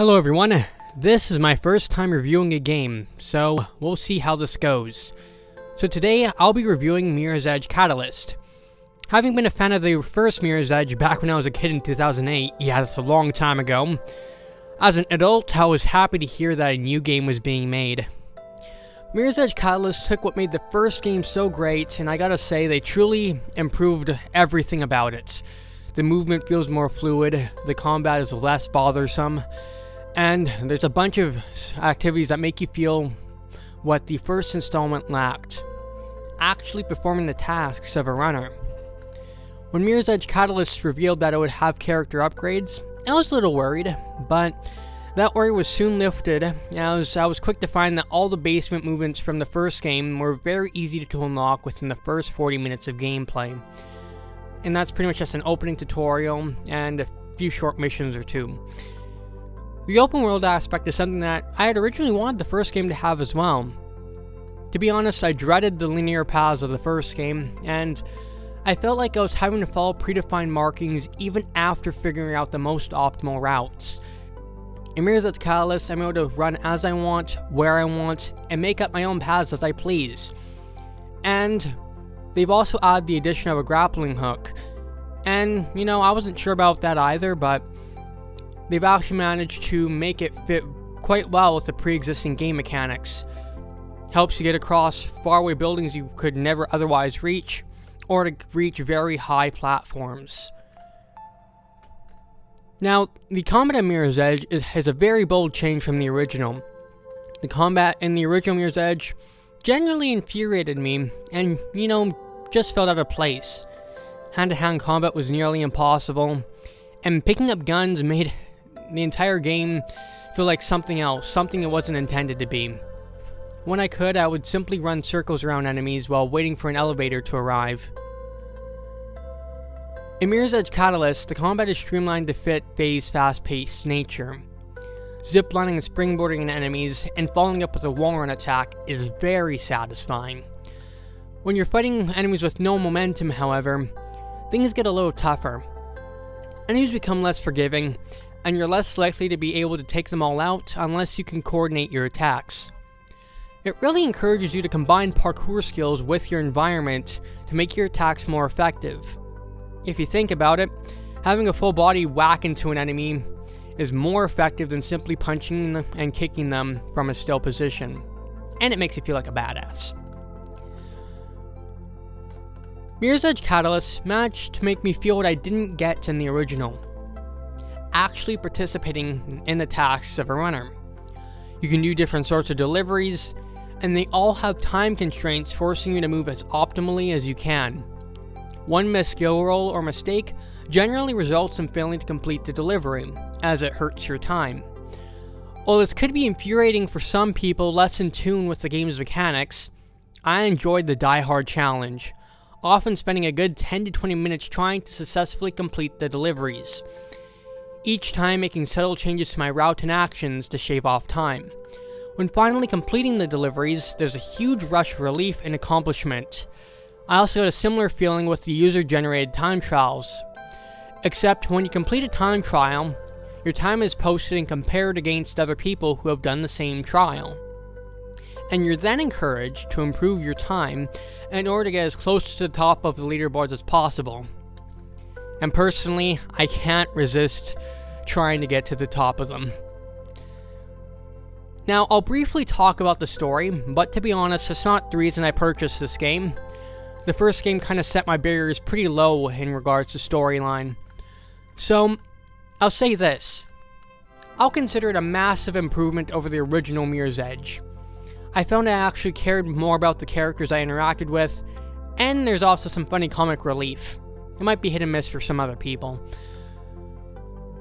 Hello everyone, this is my first time reviewing a game, so we'll see how this goes. So today, I'll be reviewing Mirror's Edge Catalyst. Having been a fan of the first Mirror's Edge back when I was a kid in 2008, yeah, that's a long time ago, as an adult, I was happy to hear that a new game was being made. Mirror's Edge Catalyst took what made the first game so great, and I gotta say, they truly improved everything about it. The movement feels more fluid, the combat is less bothersome, and there's a bunch of activities that make you feel what the first installment lacked, actually performing the tasks of a runner. When Mirror's Edge Catalyst revealed that it would have character upgrades, I was a little worried, but that worry was soon lifted, as I was quick to find that all the basement movements from the first game were very easy to unlock within the first 40 minutes of gameplay. And that's pretty much just an opening tutorial and a few short missions or two. The open world aspect is something that I had originally wanted the first game to have as well. To be honest, I dreaded the linear paths of the first game, and I felt like I was having to follow predefined markings even after figuring out the most optimal routes. In Mirror's Edge Catalyst, I'm able to run as I want, where I want, and make up my own paths as I please. And they've also added the addition of a grappling hook. And, you know, I wasn't sure about that either, but they've actually managed to make it fit quite well with the pre-existing game mechanics. Helps you get across faraway buildings you could never otherwise reach, or to reach very high platforms. Now, the combat in Mirror's Edge has a very bold change from the original. The combat in the original Mirror's Edge genuinely infuriated me, and, you know, just felt out of place. Hand-to-hand combat was nearly impossible, and picking up guns made the entire game feel like something else, something it wasn't intended to be. When I could, I would simply run circles around enemies while waiting for an elevator to arrive. In Mirror's Edge Catalyst, the combat is streamlined to fit Faye's fast-paced nature. Ziplining and springboarding into enemies and following up with a wall run attack is very satisfying. When you're fighting enemies with no momentum, however, things get a little tougher. Enemies become less forgiving, and you're less likely to be able to take them all out unless you can coordinate your attacks. It really encourages you to combine parkour skills with your environment to make your attacks more effective. If you think about it, having a full body whack into an enemy is more effective than simply punching them and kicking them from a still position, and it makes you feel like a badass. Mirror's Edge Catalyst managed to make me feel what I didn't get in the original. Actually participating in the tasks of a runner. You can do different sorts of deliveries, and they all have time constraints forcing you to move as optimally as you can. One missed skill roll or mistake generally results in failing to complete the delivery, as it hurts your time. While this could be infuriating for some people less in tune with the game's mechanics, I enjoyed the Die Hard challenge, often spending a good 10 to 20 minutes trying to successfully complete the deliveries. Each time making subtle changes to my route and actions to shave off time. When finally completing the deliveries, there's a huge rush of relief and accomplishment. I also had a similar feeling with the user-generated time trials. Except when you complete a time trial, your time is posted and compared against other people who have done the same trial. And you're then encouraged to improve your time in order to get as close to the top of the leaderboards as possible. And personally, I can't resist trying to get to the top of them. Now, I'll briefly talk about the story, but to be honest, it's not the reason I purchased this game. The first game kind of set my barriers pretty low in regards to storyline. So, I'll say this. I'll consider it a massive improvement over the original Mirror's Edge. I found I actually cared more about the characters I interacted with, and there's also some funny comic relief. It might be hit and miss for some other people.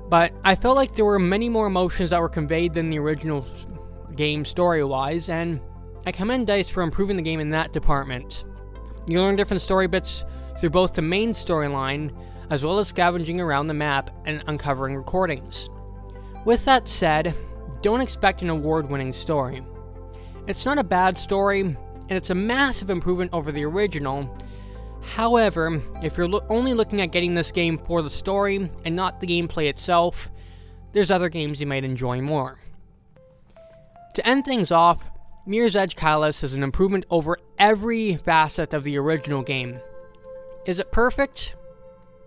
But I felt like there were many more emotions that were conveyed than the original game story-wise, and I commend DICE for improving the game in that department. You learn different story bits through both the main storyline, as well as scavenging around the map and uncovering recordings. With that said, don't expect an award-winning story. It's not a bad story, and it's a massive improvement over the original. However, if you're only looking at getting this game for the story and not the gameplay itself, there's other games you might enjoy more. To end things off, Mirror's Edge Catalyst is an improvement over every facet of the original game. Is it perfect?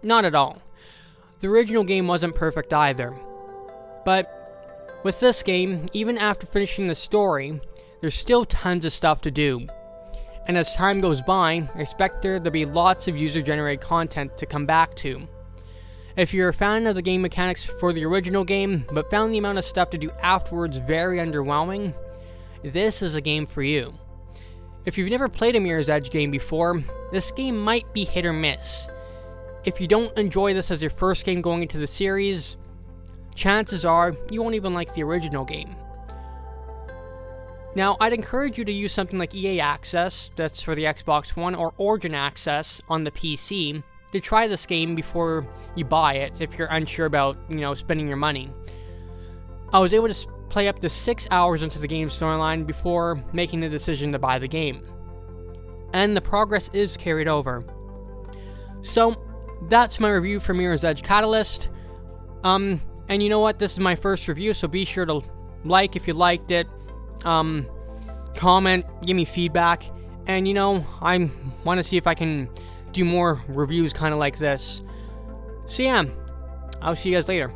Not at all. The original game wasn't perfect either. But with this game, even after finishing the story, there's still tons of stuff to do. And as time goes by, I expect there to be lots of user-generated content to come back to. If you're a fan of the game mechanics for the original game, but found the amount of stuff to do afterwards very underwhelming, this is a game for you. If you've never played a Mirror's Edge game before, this game might be hit or miss. If you don't enjoy this as your first game going into the series, chances are you won't even like the original game. Now, I'd encourage you to use something like EA Access, that's for the Xbox One, or Origin Access on the PC, to try this game before you buy it if you're unsure about, spending your money. I was able to play up to 6 hours into the game's storyline before making the decision to buy the game. And the progress is carried over. So, that's my review for Mirror's Edge Catalyst. And you know what, this is my first review, so be sure to like if you liked it, comment, give me feedback, and I want to see if I can do more reviews kind of like this. So yeah, I'll see you guys later.